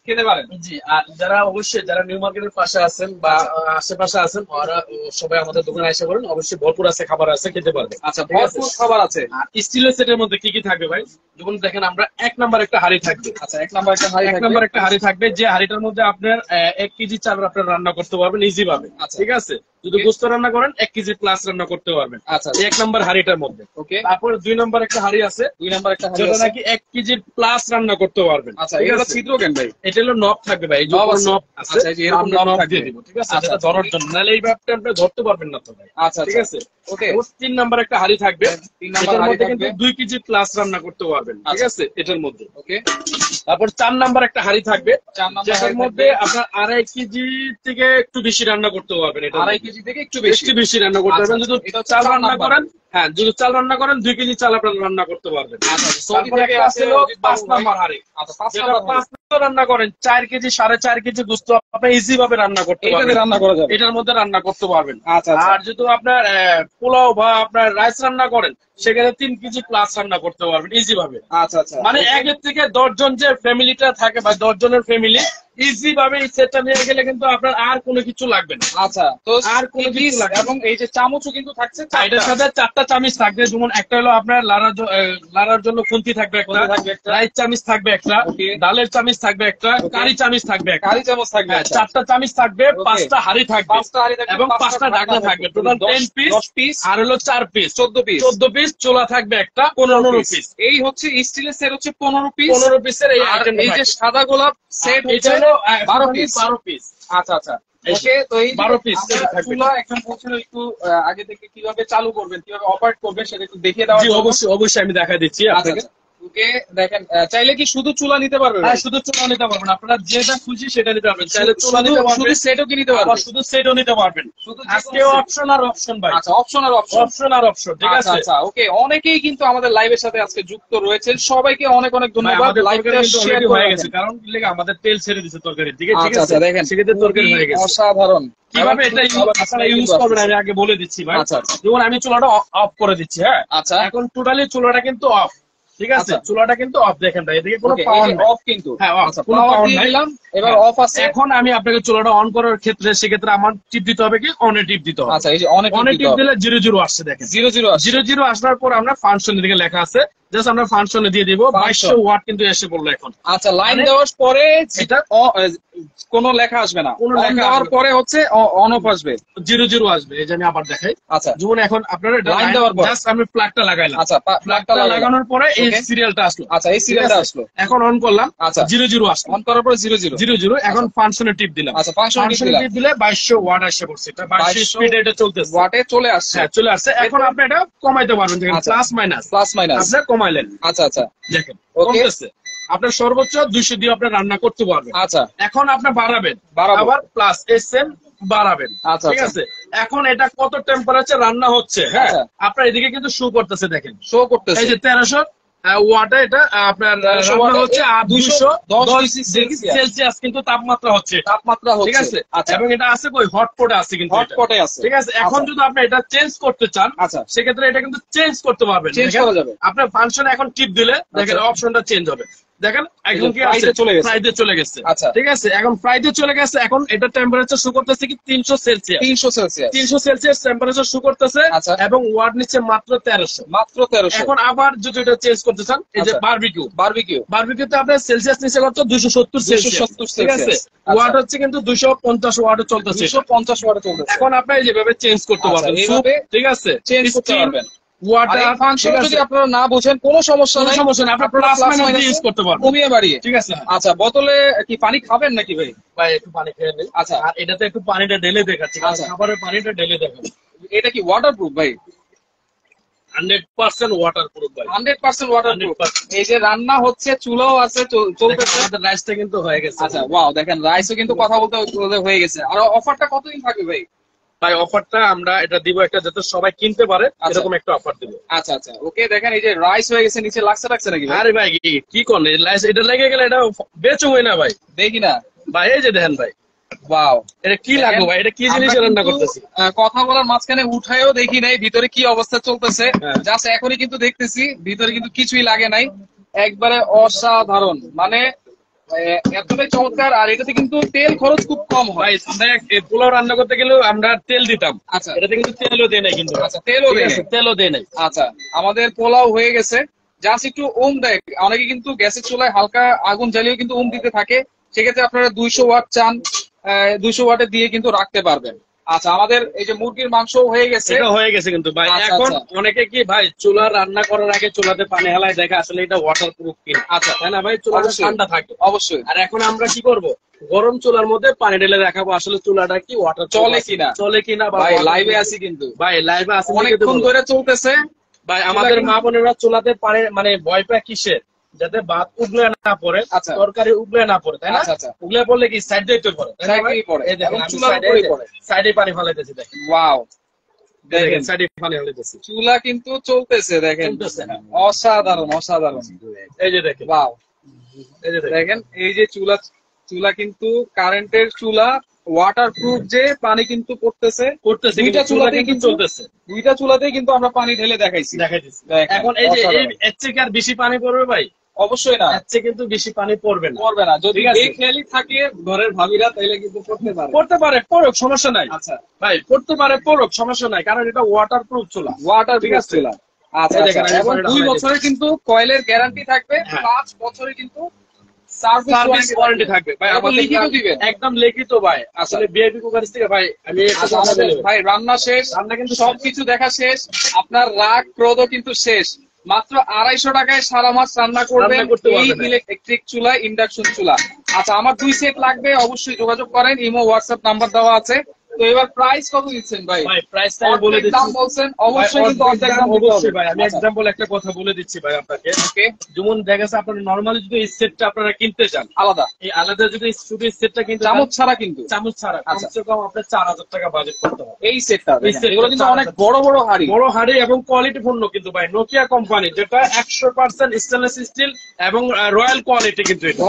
খেতে পারেন। জি, আর যারা অবশ্যই যারা নিউ মার্কেটের পাশে আছেন বা আশেপাশে আছেন, ওরা সবাই আমাদের দোকানে এসে করেন, অবশ্যই ভরপুর আছে, খাবার আছে, খেতে পারবেন। আচ্ছা, ভরপুর খাবার আছে। স্টিলের সেটের মধ্যে কি কি থাকবে ভাই? যেমন দেখেন, আমরা 1 নাম্বার একটা হাঁড়ি থাকবে। আচ্ছা, 1 নাম্বার একটা হাঁড়ি থাকবে, যে হাঁড়িটার মধ্যে আপনার 1 কেজি চাল আপনার রান্না করতে পারবেন ইজি ভাবে। ঠিক আছে, যদি গোস্ত রান্না করেন 1 কেজি প্লাস রান্না করতে পারবেন। আচ্ছা, 1 নাম্বার হাঁড়িটার মধ্যে। ওকে, তারপর 2 নাম্বার একটা হাঁড়ি আছে, 2 নাম্বার একটা হাঁড়ি যেটা নাকি 1 কেজি প্লাস রান্না করতে পারবেন। আচ্ছা, এটা ছিদ্র কেন ভাই? এটা হলো নব থাকবে ভাই, এই যে নব আছে, এরকম নব দিয়ে দিব। ঠিক আছে, এটা ধরার জন্য, নাহলে এই ভাবটা আপনি ধরতে পারবেন না তো ভাই। আচ্ছা, ঠিক আছে, ওকে। 3 নাম্বার একটা হাঁড়ি থাকবে, 3 নাম্বার হাঁড়ি কিন্তু 2 কেজি প্লাস রান্না করতে পারবেন। ঠিক আছে, এটার মধ্যে। ওকে, তারপর 4 নাম্বার একটা হাঁড়ি থাকবে, 4 নাম্বার যেটার মধ্যে আপনার 2.5 কেজি থেকে একটু বেশি রান্না করতে পারবেন। এটা 2.5 কেজি কেজি থেকে একটু বেশি বেশি রান্না করতে পারবেন। যদি চাল রান্না করেন, হ্যাঁ যদি চাল রান্না করেন 2 কেজি চাল আপনারা রান্না করতে পারবেন। সৌদি থেকে আছে 5 নাম্বার হাড়ি। আচ্ছা 5 যেটা নাম্বার 5 নাম্বার রান্না করেন 4 কেজি 4.5 কেজি গোশত আপনি ইজি ভাবে রান্না করতে পারবেন। এটাতে রান্না করা যাবে, এটার মধ্যে রান্না করতে পারবেন। আচ্ছা আর যদি আপনার পোলাও বা আপনার রাইস রান্না করেন সেখানে 3 কেজি প্লাস রান্না করতে পারবেন ইজি ভাবে। আচ্ছা আচ্ছা, মানে 1 থেকে 10 জন যে ফ্যামিলিটা থাকে বা 10 জনের ফ্যামিলি ইজি ভাবে এই সেটটা নিয়ে গেলে কিন্তু আপনার আর কোনো কিছু লাগবে না। আচ্ছা, তো আর কোনো কিছু লাগবে না। এবং এই যে চামচও কিন্তু থাকছে, এটার সাথে 4টা চামচ থাকবে। যেমন একটা হলো আপনার লাড়ার জন্য খুন্তি থাকবে একটা, রাইস চামচ থাকবে একটা, ডালের চামচ থাকবে একটা, কারি চামচ থাকবে একটা, কারি চামচ থাকবে, 4টা চামচ থাকবে, 5টা হাঁড়ি থাকবে, 5টা হাঁড়ি থাকবে এবং 5টা ঢাকনা থাকবে। টোটাল 10 পিস, আর হলো 4 পিস 14 পিস। চোলা থাকবে একটা 15 পিস। এই হচ্ছে স্টিলের সেট হচ্ছে 15 পিস। 15 পিসের এই আর এই যে সাদা গোলাপ সেট হচ্ছে 12 পিস। আচ্ছা আচ্ছা, ওকে। তো এই 12 পিস চুলা এখন বলছিল একটু আগে থেকে কিভাবে চালু করবেন, কিভাবে অপারেট করবেন সেটা একটু দেখিয়ে দেওয়া। জি অবশ্যই অবশ্যই আমি দেখাই দিচ্ছি আপনাকে। ওকে, দেখেন চাইলে কি শুধু চুলা নিতে পারবেন? হ্যাঁ শুধু চুলা নিতে পারবেন, আপনারা যেটা খুশি সেটা নিতে পারবেন। চাইলে চুলা নিতে পারবেন, শুধু সেটও কি নিতে পারবেন, শুধু সেটও নিতে পারবেন। শুধু আজকে অপশন আর অপশন ভাই। আচ্ছা, অপশন আর অপশন, অপশন আর অপশন, ঠিক আছে। আচ্ছা ওকে, অনেকেই কিন্তু আমাদের লাইভের সাথে আজকে যুক্ত রয়েছেন, সবাইকে অনেক অনেক ধন্যবাদ। লাইভটা শেয়ার করে হয়ে গেছে, কারণ কি লাগে আমাদের তেল ছেড়ে দিয়েছে তরকারি, ঠিক আছে। আচ্ছা দেখেন সেক্ষেত্রে তরকারি হয়ে গেছে। অসাধারণ। কিভাবে এটা আপনারা ইউজ করবেন আমি আগে বলে দিচ্ছি ভাই। আচ্ছা যেমন আমি চুলাটা অফ করে দিচ্ছি, হ্যাঁ। আচ্ছা, এখন টোটালি চুলাটা কিন্তু অফ, ঠিক আছে। চুলাটা কিন্তু অফ, দেখেন ভাই এদিকে কোনো পাওয়ার নেই, অফ কিন্তু। হ্যাঁ আচ্ছা, কোনো পাওয়ার নাই। এবার অফ আছে। এখন আমি আপনাকে চুলাটা অন করার ক্ষেত্রে সেক্ষেত্রে আমার টিপ দিতে হবে কি, অনে টিপ দিতে হবে। আচ্ছা, এই যে অনে টিপ দিলে 00 আসছে, দেখেন 00 আসার পর আমরা ফাংশনের দিকে লেখা আছে, জাস্ট আমরা ফাংশনে দিয়ে দিব। 2200 ওয়াট কিন্তু এসে পড়লো এখন। আচ্ছা, লাইন দেওয়ার পরে এটা কোনো লেখা আসবে না, কোনো লেখা দেওয়ার পরে হচ্ছে অন অফ আসবে, 00 আসবে। এই যে আমি আবার দেখাই। আচ্ছা, যেমন এখন আপনারা লাইন দেওয়ার পর জাস্ট আমি প্লাগটা লাগাইলাম। আচ্ছা, প্লাগটা লাগানোর পরে এই সিরিয়ালটা আসলো। আচ্ছা, এই সিরিয়ালটা আসলো। এখন অন করলাম, আচ্ছা 00 আসলো। অন করার পরে 00। এখন ফাংশনে টিপ দিলাম। আচ্ছা, ফাংশনে টিপ দিলে 2200 ওয়াট আসে পড়ছে। এটা 2200 স্পিডে এটা চলতেছে, ওয়াটে চলে আসছে। হ্যাঁ চলে আসছে। এখন আপনি এটা কমাইতে পারবেন, দেখেন প্লাস মাইনাস আপনি কমাইলেন। আচ্ছা আচ্ছা, দেখেন কমতেছে। আপনার সর্বোচ্চ 200 দিয়ে আপনি রান্না করতে পারবেন। আচ্ছা, এখন আপনি বাড়াবেন, আবার প্লাস এসএম বাড়াবেন, ঠিক আছে। এখন এটা কত টেম্পারেচার রান্না হচ্ছে, হ্যাঁ আপনার এদিকে কিন্তু শো করতেছে, দেখেন শো করতেছে। এই যে 1300 ওয়াটে এটা আপনার রান্না হচ্ছে 210 সেলসিয়াস কিন্তু তাপমাত্রা হচ্ছে, ঠিক আছে। এবং এটা আছে কই হটপটে আছে, কিন্তু হটপটে আছে, ঠিক আছে। এখন যদি আপনি এটা চেঞ্জ করতে চান সেক্ষেত্রে এটা কিন্তু চেঞ্জ করতে পারবেন। আপনার ফাংশনে এখন টিপ দিলে দেখেন অপশনটা চেঞ্জ হবে। দেখেন এখন কি আছে, ফ্রাইতে চলে গেছে, ঠিক আছে। এখন ফ্রাইতে চলে গেছে। এখন এটা টেম্পারেচার শো করতেছে কি 300 সেলসিয়াস টেম্পারেচার শো করতেছে, এবং ওয়াট নিচ্ছে মাত্র 1300। এখন আবার যদি এটা চেঞ্জ করতে চান, এই যে বারবিকিউতে আপনার সেলসিয়াস নিচে কত 270 সেলসিয়াস, ঠিক আছে। ওয়াট হচ্ছে কিন্তু 250 ওয়াটে চলতেছে, 250 ওয়াটে চলতেছে। এখন আপনি যেভাবে চেঞ্জ করতে পারবেন, ঠিক আছে, চেঞ্জ করতে পারবেন। ওয়াটার ফাংশন যদি আপনারা না বুঝেন কোনো সমস্যা নাই, আপনারা প্লাস মাইনাস ইউজ করতে পারবেন, কমিয়ে বাড়িয়ে, ঠিক আছে। আচ্ছা, বোতলে কি পানি খাবেন নাকি ভাই? ভাই একটু পানি খেয়ে নেই। আচ্ছা, আর এটাতে একটু পানিটা ঢেলে দেখাচ্ছি, খাবারের পানিটা ঢেলে দেখাবো। এটা কি ওয়াটারপ্রুফ ভাই? 100% ওয়াটারপ্রুফ ভাই, 100% ওয়াটারপ্রুফ। এই যে রান্না হচ্ছে, চুলাও আছে, চলতেছে, আমাদের রাইসটা কিন্তু হয়ে গেছে। আচ্ছা ওয়াও, দেখেন রাইসও কিন্তু কথা বলতে হয়ে গেছে। আর অফারটা কতদিন থাকবে ভাই? ভাই অফারটা আমরা এটা দিব একটা, যাতে সবাই কিনতে পারে, এরকম একটা অফার দিব। আচ্ছা আচ্ছা, ওকে। দেখেন এই যে রাইস হয়ে গেছে, নিচে লাগছে নাকি? আরে ভাই কি করেন, রাইস এটা লেগে গেলে এটা বেচো হয় না ভাই, দেখি না ভাই। এই যে দেখেন ভাই, ওয়াও, এটা কি লাগবে ভাই, এটা কি জিনিস রান্না করতেছি। কথা বলার মাঝখানে উঠায়ও দেখি নাই ভিতরে কি অবস্থা চলতেছে, জাস্ট এখনই কিন্তু দেখতেছি ভিতরে কিন্তু কিছুই লাগে নাই, একবারে অসাধারণ, মানে এতটাই চমৎকার। আর এটাতে কিন্তু তেল খরচ খুব কম হয়। পোলাও রান্না করতে গেলেও আমরা তেল দিতাম, আচ্ছা এটাতে কিন্তু তেলও দেয় নাই কিন্তু। আচ্ছা, তেলও দেয় নাই। আচ্ছা, আমাদের পোলাও হয়ে গেছে, জাস্ট একটু ওম দেয়। অনেকে কিন্তু গ্যাসের চুলায় হালকা আগুন জ্বালিয়েও কিন্তু ওম দিতে থাকে, সেক্ষেত্রে আপনারা 200 ওয়াট চান, 200 ওয়াটে দিয়ে কিন্তু রাখতে পারবেন। আচ্ছা, আমাদের এই যে মুরগির মাংস হয়ে গেছে, এটা হয়ে গেছে কিন্তু ভাই। এখন অনেকে কি ভাই চুলা রান্না করার আগে চুলাতে পানি হেলায় দেখে আসলে এটা ওয়াটারপ্রুফ কিনা। আচ্ছা, তাই না ভাই? চুলাটা ঠান্ডা থাকে অবশ্যই। আর এখন আমরা কি করব, গরম চুলার মধ্যে পানি ঢেলে দেখাবো আসলে চুলাটা কি ওয়াটার চলে কিনা। ভাই লাইভে আছি কিন্তু, ভাই লাইভে আছি, অনেকক্ষণ ধরে চলতেছে ভাই। আমাদের মা বোনেরা চুলাতে পানি মানে ভয় পায় কিসে, যাতে ভাত উগলে না পড়ে, আচ্ছা। তরকারি উগলে না পড়ে, তাই না? আচ্ছা, আচ্ছা। উগলে পড়লে কি সাইড দিয়ে পড়ে, চুলার উপরেই পড়ে। সাইডে পানি ফেলাইতেছি দেখেন, ওয়াও, দেখেন সাইডে পানি ফেলাইতেছি, চুলা কিন্তু চলতেছে দেখেন, চলতেছে, হ্যাঁ। অসাধারণ অসাধারণ। এই যে দেখেন, ওয়াও, এই যে দেখেন এই যে চুলা কিন্তু কারেন্টের চুলা, ওয়াটার প্রুফ, যে পানি কিন্তু পড়তেছে। করতেছে, দুইটা চুলাতেই কিন্তু চলতেছে, দুইটা চুলাতেই কিন্তু আমরা পানি ঢেলে দেখাইছি। দেখাইতেছি। দেখেন, এখন এই যে অসাধারণ। এর থেকে আর বেশি পানি পড়বে ভাই? অবশ্যই না, এর চেয়ে কিন্তু বেশি পানি পড়বে না, পড়বে না। যদি ঠিক আছে? খেয়ালি থাকে ঘরের ভাবিরা, তাইলে কিন্তু পড়তে পারে। পড়তে পারে, পড়ুক, সমস্যা নাই। আচ্ছা, ভাই পড়তে পারে, পড়ুক, সমস্যা নাই, কারণ এটা ওয়াটার প্রুফ চুলা, ওয়াটার ঠিক প্রুফ আছে? চুলা। আচ্ছা, এই দেখেন, আচ্ছা। আমি এবং পানিটা 2 ঢালাই বছরের কিন্তু কয়েলের গ্যারান্টি থাকবে, হ্যাঁ। 5 বছরে কিন্তু সার্ভিস ওয়ারেন্টি থাকবে ভাই, এবং আমাদের লিখিত দিবেন। একদম লিখিত ভাই। আসলে বিআইপি কুকারিস থেকে ভাই আমি একটা আচ্ছা, কথা আমাদের বলি, ভাই রান্না শেষ, রান্না কিন্তু সবকিছু দেখা শেষ, আপনার রাগ ক্রোধও কিন্তু শেষ। মাত্র 250 টাকায় সারা মাস রান্না করবেন রান্না করতে এই পারবেন। ইলেকট্রিক চুলা, ইন্ডাকশন চুলা। আচ্ছা, আমার 2 সেট লাগবে, অবশ্যই যোগাযোগ করেন, ইমো হোয়াটসঅ্যাপ নাম্বার দেওয়া আছে। তো এবার প্রাইস কত দিচ্ছেন ভাই? ভাই প্রাইসটা আমি বলে অর্ধেক দাম দিচ্ছি বলছেন, অবশ্যই কিন্তু অর্ধেক দাম দিতে হবে। অবশ্যই ভাই, আমি আচ্ছা, এক্সাম্পল একটা কথা বলে দিচ্ছি ভাই আপনাকে। ওকে, যেমন দেখা যাচ্ছে আপনারা নরমালি যদি এই সেটটা আপনারা কিনতে চান, আলাদা এই আলাদা যদি শুধু এই সেটটা কিনতে চান, চামচ ছাড়া কিন্তু, চামচ ছাড়া আচ্ছা। কমসে কম আপনার 4000 টাকা বাজেট করতে হবে। এই সেটটা, এই সেটটা এগুলো কিন্তু 4000 অনেক বড় বড় হাড়ি, বড় হাড়ি এবং কোয়ালিটি পূর্ণ কিন্তু ভাই, নোকিয়া কোম্পানি, যেটা 100% স্টেনলেস স্টিল এবং রয়্যাল কোয়ালিটি কিন্তু এটা।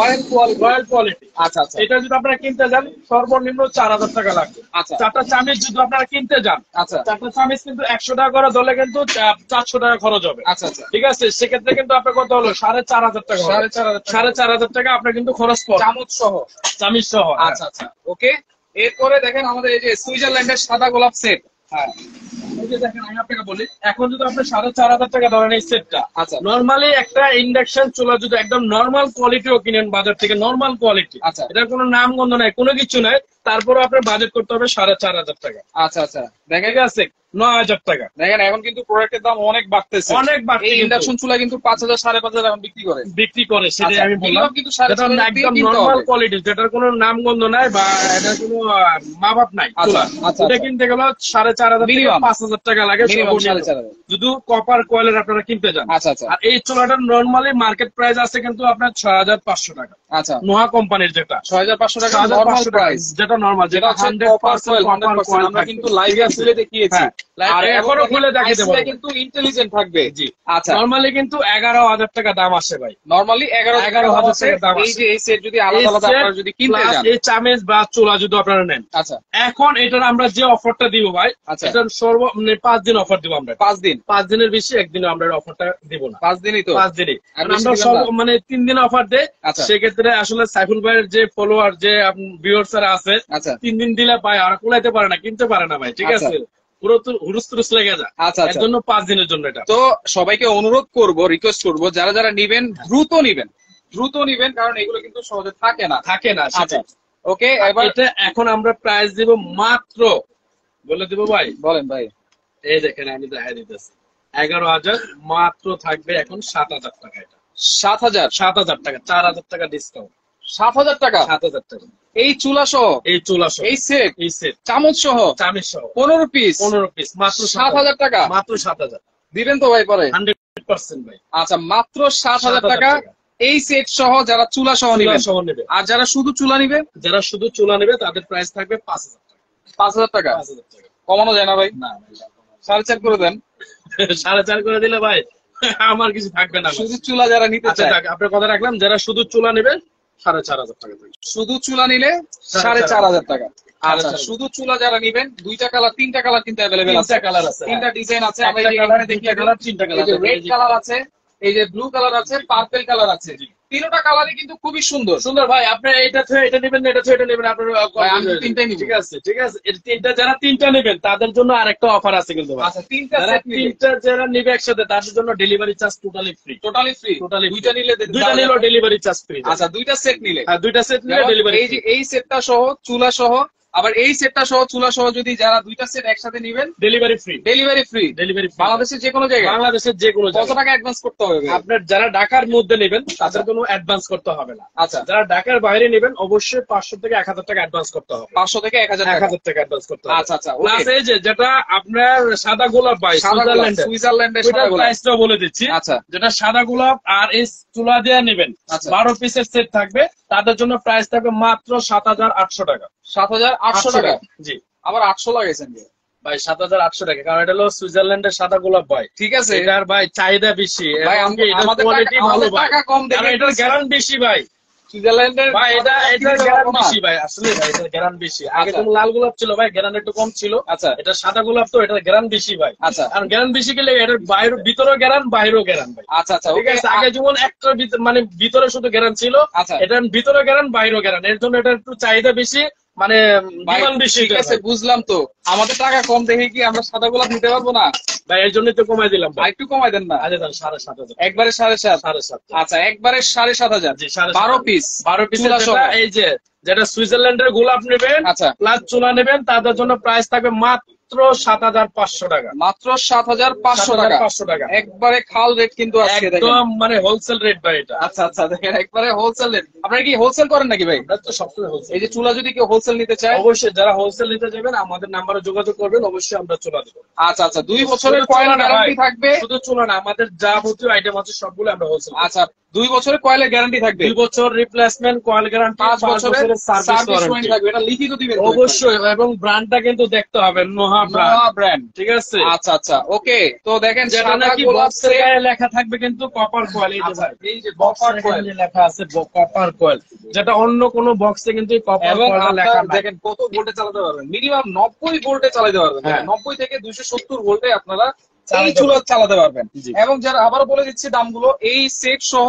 Royal quality. আচ্ছা, আচ্ছা, এটা যদি আপনারা কিনতে যান সর্বনিম্ন 4000 টাকা লাগবে। আচ্ছা, 4টা চামচ যদি আপনারা কিনতে যান, আচ্ছা, 4টা চামচ কিন্তু 100 টাকা করে ধরলে কিন্তু 400 টাকা খরচ হবে। আচ্ছা, আচ্ছা। ঠিক আছে, সেক্ষেত্রে কিন্তু আপনার কত হলো? 4500 টাকা। 4500 টাকা আপনার কিন্তু খরচ পড়ে, চামচ সহ। চামচ সহ। হ্যাঁ। আচ্ছা, আচ্ছা, ওকে। এরপরে দেখেন আমাদের এই যে সুইজারল্যান্ডের সাদা গোলাপ সেট। হ্যাঁ, এই যে দেখেন আমি আপনাকে বলি, এখন যদি আপনি 4500 টাকা ধরেন এই সেটটা, আচ্ছা, নরমালি একটা ইন্ডাকশন চুলা যদি একদম নরমাল কোয়ালিটিও কিনেন বাজার থেকে, নরমাল কোয়ালিটি, আচ্ছা, এটার কোনো নাম গন্ধ নাই, কোনো কিছু নাই, তারপরে আপনার বাজেট করতে হবে 4500 টাকা। আচ্ছা, আচ্ছা, দেখেন, ঠিক আছে, 9000 টাকা। দেখেন এখন কিন্তু প্রোডাক্টের দাম অনেক বাড়তেছে, অনেক বাড়তি এই কিন্তু। ইন্ডাকশন চুলা কিন্তু 5000 5500 এখন বিক্রি করে। সেটাই আচ্ছা, আমি বললাম, minimum কিন্তু 4500 একদম কিনতে নরমাল হবে। কোয়ালিটি, যেটার কোনো নাম গন্ধ নাই বা এটার কোনো মা বাপ নাই আচ্ছা, চুলা, আচ্ছা, এটা আচ্ছা। কিনতে গেলে 4500 থেকে Minimum। 5000 টাকা লাগে Minimum সর্বনিম্ন। 4500। যদি কপার কয়েলের আপনারা কিনতে যান। আচ্ছা, আচ্ছা, আর এই চুলাটার নরমালি মার্কেট প্রাইস আছে কিন্তু আপনার 6500 টাকা, আচ্ছা, নোহা কোম্পানির যেটা 6500 টাকা নরমাল 6500 টাকা, প্রাইস, যেটা নরমাল, যেটা যেটা হচ্ছে 100% কপার কয়েল, কপার 100%। কয়েল আমরা থাকে। কিন্তু লাইভে খুলে দেখিয়েছি, হ্যাঁ, আর এখনো খুলে দেখাতে IC টা পারবো। কিন্তু ইন্টেলিজেন্ট থাকবে। জি, আচ্ছা, নরমালি কিন্তু 11000 টাকা দাম আসে ভাই, নরমালি 11000 টাকা দাম এই আছে। যে এই সেট যদি আলাদা আলাদা আপনারা যদি কিনতে Plus যান, এই চামচ বা চুলা যদি আপনারা নেন, আচ্ছা, এখন এটার আমরা যে অফারটা দিব ভাই, আচ্ছা, এটার সর্ব মানে 5 দিন অফার দিব আমরা। 5 দিন, 5 দিনের বেশি একদিনে আমরা অফারটা দিব না। 5 দিনই তো। 5 দিনই। আর কারণ বেশি আমরা দিবেন সব না। মানে 3 দিন অফার দেই। আচ্ছা, সেক্ষেত্রে আসলে সাইফুল ভাইয়ের যে ফলোয়ার, যে ভিউয়ার্স আছে, আচ্ছা, 3 দিন দিলে ভাই আর কুলাইতে পারে না, কিনতে পারে না ভাই, ঠিক আচ্ছা। আছে, পুরো তো হুরুস তুরুস লেগে যায়। আচ্ছা, এর আচ্ছা। জন্য 5 দিনের জন্য এটা। তো সবাইকে অনুরোধ করব, রিকোয়েস্ট করব, যারা যারা নিবেন দ্রুত নিবেন, দ্রুত নিবেন, কারণ এগুলো কিন্তু সহজে থাকে না। থাকে না আচ্ছা, সেটা। ওকে, আর এবার এটা এখন আমরা প্রাইস দিব মাত্র, বলে দিব ভাই, বলেন ভাই। এই দেখেন আমি দেখাই দিতেছি, 11000 মাত্র থাকবে এখন 7000 টাকা। এটা 7000 7000 টাকা, 4000 টাকা ডিসকাউন্ট, 7000 টাকা 7000 টাকা। এই চুলা সহ, এই চুলা সহ, এই সেট, এই সেট, চামচ সহ, চামিচ সহ 15 পিস, 15 পিস, মাত্র 7000 টাকা। মাত্র 7000। দিবেন তো ভাই পরে? 100% ভাই। আচ্ছা, মাত্র 7000 7,000 টাকা এই সেট সহ, যারা চুলা সহ চুলা নিবেন। সহ নেবে। আর যারা শুধু চুলা নিবে, যারা শুধু চুলা নেবে তাদের প্রাইস থাকবে 5000 টাকা। 5000 টাকা। 5000 টাকা কমানো যায় না ভাই? না ভাই, 4.5 করে দেন। 4.5 করে দিলে ভাই আমার কিছু থাকবে না। শুধু চুলা যারা নিতে আচ্ছা চায়, যাক, আপনার কথা রাখলাম, যারা শুধু চুলা নেবে 4500 টাকা থাকবে। শুধু চুলা নিলে 4500 টাকা। আচ্ছা, শুধু চুলা যারা নিবেন, 2টা কালার 3টা কালার কিন্তু অ্যাভেলেবেল আছে, 3টা কালার আছে, 3টা ডিজাইন আছে। আমরা একটা এই যে কালার, এখানে 3টা কালার, 3টা কালার, রেড কালার আছে, এই যে ব্লু কালার আছে, পার্পল কালার আছে। তিনটা কালারই কিন্তু খুবই সুন্দর সুন্দর ভাই। আপনি এটা থেকে এটা নেবেন, এটা থেকে এটা নেবেন, আপনার ভাই, আমি তো তিনটাই নিব। ঠিক আছে, ঠিক আছে। এই তিনটা, যারা তিনটা নেবেন তাদের জন্য আরেকটা অফার আছে কিন্তু ভাই। আচ্ছা, তিনটা যারা সেট নিলে তিনটা যারা নিবে একসাথে তাদের জন্য delivery charge totally free. Totally free. দুইটা নিলে দুইটা নিলেও ডেলিভারি চার্জ ফ্রি। আচ্ছা, দুইটা সেট নিলে, হ্যাঁ, দুইটা সেট নিলে যেমন ডেলিভারি। এই যে এই সেটটা সহ, চুলা সহ আবার এই সেটটা সহ চুলা সহ যদি যারা দুইটা সেট একসাথে নেবেন delivery free, delivery free, delivery free বাংলাদেশের যে কোনো জায়গায়, বাংলাদেশের যে কোনো কত জায়গায়। টাকা অ্যাডভান্স করতে হবে ভাই? আপনার যারা ঢাকার মধ্যে নেবেন তাদের কোনো অ্যাডভান্স করতে হবে না। আচ্ছা, যারা ঢাকার বাইরে নেবেন অবশ্যই 500 থেকে 1000 টাকা অ্যাডভান্স করতে হবে। 500 থেকে 1000 টাকা, 1000 টাকা অ্যাডভান্স করতে হবে। আচ্ছা আচ্ছা। প্লাস এই যে যেটা আপনার সাদা গোলাপ ভাই সুইজারল্যান্ডের ওইটার সাদা গোলাপ, প্রাইসটা বলে দিচ্ছি। আচ্ছা যেটা সাদা গোলাপ আর এই চুলা দিয়ে নেবেন, আচ্ছা 12 পিসের সেট থাকবে, তাদের জন্য প্রাইস থাকবে মাত্র 7800 টাকা। 7800 টাকা? জি আবার 800 লাগাইছেন ভাই, 7800 টাকা, কারণ এটা হলো সুইজারল্যান্ডের সাদা গোলাপ ভাই। ঠিক আছে এটার ভাই চাহিদা বেশি ভাই, এবং এটার আমাদের কোয়ালিটি ভালো ভাই, টাকা কম কারণ দেখে এটার গ্যারান্টি বেশি ভাই। সুইজারল্যান্ডের ভাই এটার গ্যারান্টি বেশি ভাই, আসলে ভাই এটার গ্যারান্টি বেশি। আগে আচ্ছা। যেমন লাল গোলাপ ছিল ভাই, গ্যারান্টি একটু কম ছিল। আচ্ছা এটা সাদা গোলাপ তো এটার গ্যারান্টি বেশি ভাই। আচ্ছা কারণ গ্যারান্টি বেশি গেলে এটার বাইরে ভিতরে গ্যারান্ট বাইরেও গ্যারান্ট ভাই। আচ্ছা আচ্ছা ঠিক ওকে। আছে, আগে যেমন একটা মানে ভিতরে শুধু গ্যারান্ট ছিল, আচ্ছা এটার ভিতরে গ্যারান্ট বাইরেও গ্যারান্ট, এর জন্য এটা একটু চাহিদা বেশি, মানে ভাই ডিমান্ড বেশি। ঠিক আছে বুঝলাম, তো আমাদের টাকা কম দেখে কি আমরা সাদা গোলাপ নিতে পারবো না ভাই, এর জন্যই তো কমাই দিলাম ভাই। একটু কমাই দেন না? আচ্ছা দেন 7500। একবারে 7.5? 7.5। আচ্ছা একবারে 7.5 জি 7.5। 12 পিস 12 পিস চুলা সহ। এই যে যেটা সুইজারল্যান্ডের গোলাপ নেবেন আচ্ছা প্লাস চুলা নেবেন, তাদের জন্য প্রাইস থাকবে মাত্র 7500 টাকা। মাত্র 7500 টাকা, 7500 টাকা একবারে খাল রেট কিন্তু আজকে দেখেন। একদম মানে হোলসেল রেট ভাই এটা। আচ্ছা আচ্ছা দেখেন একবারে হোলসেল রেট। আপনারা কি হোলসেল করেন নাকি ভাই? আমরা তো সবসময় হোলসেল। এই যে চুলা যদি কেউ হোলসেল নিতে চায়, অবশ্যই যারা হোলসেল নিতে যাবেন আমাদের নাম্বারে যোগাযোগ করবেন, অবশ্যই আমরা চুলা দেবো। আচ্ছা আচ্ছা 2 বছরের কয়েল গ্যারান্টি থাকবে? শুধু চুলা না, আমাদের যাবতীয় আইটেম আছে সবগুলো আমরা হোলসেল। আচ্ছা 2 বছরের কয়েলের গ্যারান্টি থাকবে, 2 বছর রিপ্লেসমেন্ট কয়েল গ্যারান্টি, 5 বছরের সার্ভিস সার্ভিস ওয়ারেন্টি থাকবে। এটা লিখিত দিবেন তো? অবশ্যই, এবং ব্র্যান্ডটা কিন্তু দেখতে হবে নোহা ব্র্যান্ড। ঠিক আছে। আচ্ছা আচ্ছা ওকে। তো দেখেন যেটা সাদা নাকি গোলাপ বক্সের গায়ে লেখা থাকবে কিন্তু কপার কয়েল। এই যে আচ্ছা, ভাই এই যে কপার কপার কয়েল কয়েল লেখা আছে, কপার কয়েল, যেটা অন্য কোনো বক্সে কিন্তু কপার এবং কয়েল লেখা আপনার নাই। দেখেন কত ভোল্টে চালাতে পারবেন, মিনিমাম 90 ভোল্টে চালাতে পারবেন। হ্যাঁ। 90 থেকে 270 ভোল্টে আপনারা এই চালাতে চুলা চালাতে পারবেন। জি। এবং যারা আবারও বলে দিচ্ছি দামগুলো, এই সেট সহ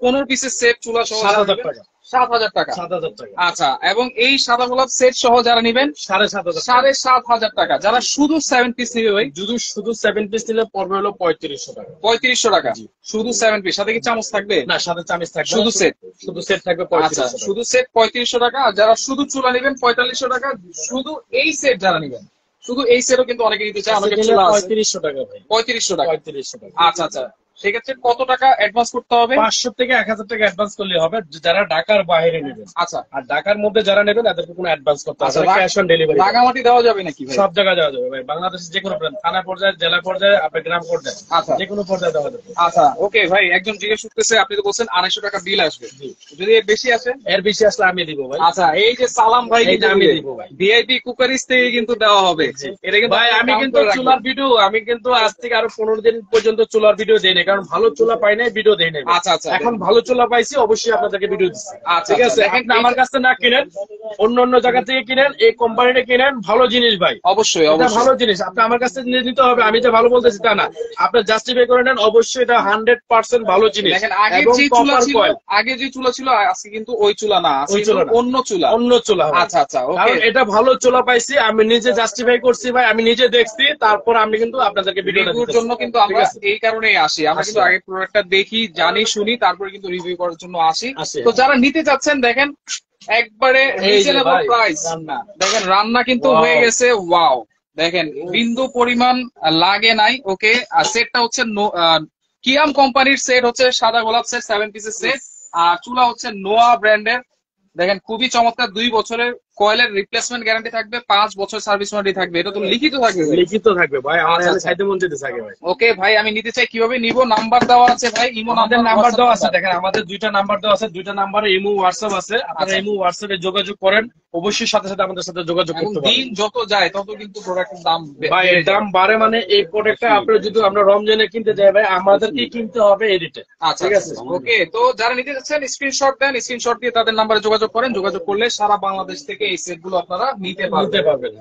15 পিসের সেট চুলা সহ 7000 টাকা। 7000 টাকা। 7000 টাকা। আচ্ছা, এবং এই সাদা গোলাপ সেট সহ যারা নেবেন 7500 7,500 টাকা। যারা শুধু 7 পিস নেবে ভাই, শুধু 7 পিস নিলে পড়বে হলো 3500 টাকা। 3500 টাকা জি। শুধু 7 পিস। সাথে কি চামচ থাকবে? না, সাথে চামিচ থাকবে, শুধু সেট? শুধু সেট থাকবে আচ্ছা 3500 টাকা। শুধু সেট 3500 টাকা। আর যারা শুধু চুলা নেবেন 4500 টাকা। শুধু এই সেট যারা নেবেন, শুধু এই সেটও কিন্তু অনেকে নিতে চায়, অনেকে চুলা আছে। 3500 টাকা ভাই। 3500 টাকা। 3500 টাকা। আচ্ছা আচ্ছা, সেক্ষেত্রে কত টাকা অ্যাডভান্স করতে হবে? 500 থেকে 1000 টাকা অ্যাডভান্স করলে হবে যারা ঢাকার বাইরে নেবেন। আচ্ছা আর ঢাকার মধ্যে যারা নেবেন তাদেরকে কোনো অ্যাডভান্স করতে হবে আচ্ছা, না, ক্যাশ অন ডেলিভারি। রাঙামাটি দেওয়া যাবে নাকি ভাই? সব জায়গায় দেওয়া যাবে ভাই, বাংলাদেশের যে কোনো প্রান্ত, থানা পর্যায়ে, জেলা পর্যায়ে, আপনার গ্রাম পর্যায়ে, আচ্ছা যে কোনো পর্যায়ে দেওয়া যাবে। আচ্ছা ওকে ভাই, একজন জিজ্ঞেস করতেছে, আপনি তো বলছেন 250 টাকা বিল আসবে, জি। যদি এর বেশি আসে? এর বেশি আসলে আমি দিব ভাই। আচ্ছা, এই যে সালাম ভাই এইটা আমি দিব ভাই। ভিআইপি কুকারিজ থেকে কিন্তু দেওয়া হবে। এটা কিন্তু ভাই আমি count কিন্তু করে রাখবেন। চুলার ভিডিও, আমি কিন্তু আজ থেকে আরো 15 দিন পর্যন্ত চুলার ভিডিও দেই না, কারণ ভালো চুলা পাই নাই, ভিডিও দেই নাই। আচ্ছা আচ্ছা এখন ভালো চুলা পাইছি, অবশ্যই আপনাদেরকে ভিডিও দিচ্ছি। আচ্ছা, ঠিক আছে, আচ্ছা, এখন আমার কাছে না কিনেন, অন্য অন্য জায়গা থেকে কিনেন, এই কোম্পানিটা কিনেন, ভালো জিনিস ভাই। অবশ্যই এটা অবশ্যই ভালো জিনিস, আপনি আমার কাছে নিয়ে নিতে হবে। আমি যে ভালো বলতেছি তা না, আপনি জাস্টিফাই করে নেন, অবশ্যই এটা 100% ভালো জিনিস। দেখেন, আগে এবং যে চুলা copper ছিল, coil, আগে যে চুলা ছিল আজকে কিন্তু ওই চুলা না, আজকে ওই চুলা কিন্তু না। অন্য চুলা। অন্য চুলা হবে। আচ্ছা আচ্ছা ওকে। কারণ এটা ভালো চুলা পাইছি, আমি নিজে জাস্টিফাই করছি ভাই, আমি নিজে দেখছি, তারপর আমি কিন্তু আপনাদেরকে ভিডিওটা রিভিউর দিতেছি। জন্য কিন্তু ঠিক আমরা আছে? এই কারণেই আসি, আমরা কিন্তু আগে প্রোডাক্টটা দেখি, জানি, শুনি, তারপরে কিন্তু রিভিউ করার জন্য আসি। আসি। তো যারা নিতে চাচ্ছেন দেখেন একবারে এই যে রিজনেবল ভাই, প্রাইস। রান্না। দেখেন রান্না কিন্তু Wow. হয়ে গেছে, ওয়াও দেখেন বিন্দু পরিমাণ লাগে নাই। ওকে, আর সেটটা হচ্ছে কিয়াম কোম্পানির সেট, হচ্ছে সাদা গোলাপ সেট 7 পিসের সেট। আর চুলা হচ্ছে নোয়া ব্র্যান্ডের। দেখেন খুবই চমৎকার, 2 বছরের কয়েলের রিপ্লেসমেন্ট গ্যারান্টি থাকবে, 5 বছর সার্ভিস ওয়ারেন্টি থাকবে। এটা তো লিখিত থাকবে ভাই? লিখিত থাকবে ভাই, আমার আচ্ছা, আচ্ছা। খাইতে মন যেতে থাকে ভাই। ওকে ভাই, আমি নিতে চাই, কিভাবে নিব? নাম্বার দেওয়া আছে ভাই, ইমো আমাদের নাম্বার দেওয়া আছে, WhatsApp দেখেন আমাদের 2টা নাম্বার দেওয়া আছে, 2টা নাম্বারে ইমো হোয়াটসঅ্যাপ আছে। আপনারা আচ্ছা। ইমো হোয়াটসঅ্যাপে যোগাযোগ করেন, অবশ্যই সাথে সাথে আমাদের সাথে যোগাযোগ এবং করতে দিন পারেন। যত যায় তত কিন্তু প্রোডাক্টের দাম ভাই এর দাম বাড়ে, মানে এই প্রোডাক্টটা আপনারা যদি আমরা রমজানে কিনতে যাই ভাই, আমাদেরকে কিনতে হবে এই রেটে। আচ্ছা ঠিক ঠিক আছে? আছে ওকে। তো যারা নিতে চাচ্ছেন স্ক্রিনশট দেন, স্ক্রিনশট দিয়ে তাদের নাম্বারে যোগাযোগ করেন। যোগাযোগ করলে সারা বাংলাদেশ থেকে এই সেট গুলো আপনারা নিতে নিতে পারবেন। পারবেন।